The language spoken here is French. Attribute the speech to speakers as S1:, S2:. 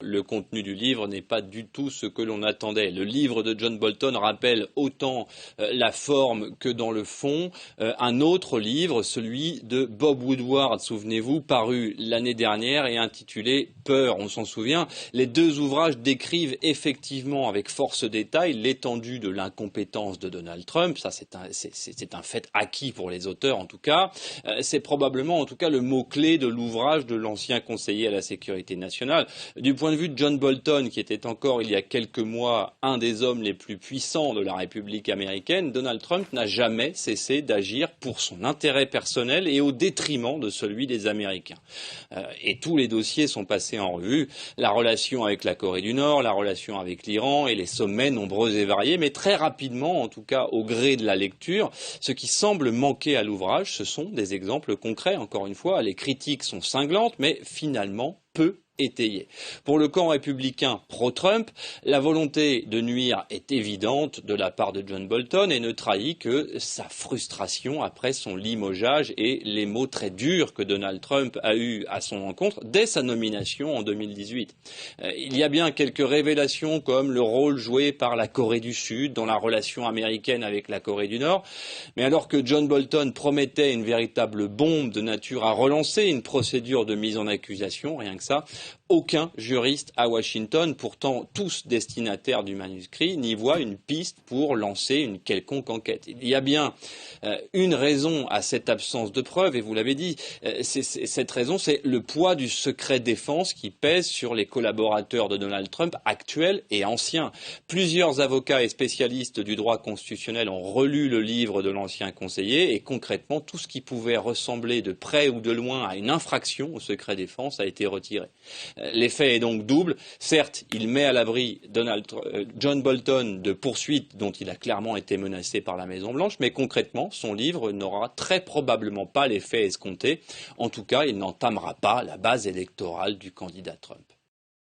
S1: le contenu du livre n'est pas du tout ce que l'on attendait. Le livre de John Bolton rappelle autant la forme que dans le fond un autre livre, celui de Bob Woodward, souvenez-vous, paru l'année dernière et intitulé Peur. On s'en souvient. Les deux ouvrages décrivent effectivement avec force détail l'étendue de l'incompétence de Donald Trump. Ça, c'est un fait acquis pour les auteurs, en tout cas. C'est probablement, en tout cas, le mot-clé de l'ouvrage de l'ancien conseiller à la sécurité nationale. Du point de vue de John Bolton, qui était encore, il y a quelques mois, un des hommes les plus puissants de la République américaine, Donald Trump n'a jamais cessé d'agir pour son intérêt personnel et au détriment de celui des Américains. Et tous les dossiers sont passés en revue. La relation avec la Corée du Nord, la relation avec l'Iran et les sommets nombreux et variés, mais très rapidement, en tout cas au gré de la lecture, ce qui semble manquer à l'ouvrage, ce sont des exemples concrets. Encore une fois, les critiques sont cinglantes, mais finalement peu étayé. Pour le camp républicain pro-Trump, la volonté de nuire est évidente de la part de John Bolton et ne trahit que sa frustration après son limogeage et les mots très durs que Donald Trump a eus à son encontre dès sa nomination en 2018. Il y a bien quelques révélations comme le rôle joué par la Corée du Sud dans la relation américaine avec la Corée du Nord, mais alors que John Bolton promettait une véritable bombe de nature à relancer une procédure de mise en accusation, rien que ça, aucun juriste à Washington, pourtant tous destinataires du manuscrit, n'y voit une piste pour lancer une quelconque enquête. Il y a bien une raison à cette absence de preuves, et vous l'avez dit, cette raison, c'est le poids du secret défense qui pèse sur les collaborateurs de Donald Trump actuels et anciens. Plusieurs avocats et spécialistes du droit constitutionnel ont relu le livre de l'ancien conseiller, et concrètement, tout ce qui pouvait ressembler de près ou de loin à une infraction au secret défense a été retiré. L'effet est donc double. Certes, il met à l'abri John Bolton de poursuites dont il a clairement été menacé par la Maison-Blanche, mais concrètement, son livre n'aura très probablement pas l'effet escompté. En tout cas, il n'entamera pas la base électorale du candidat Trump.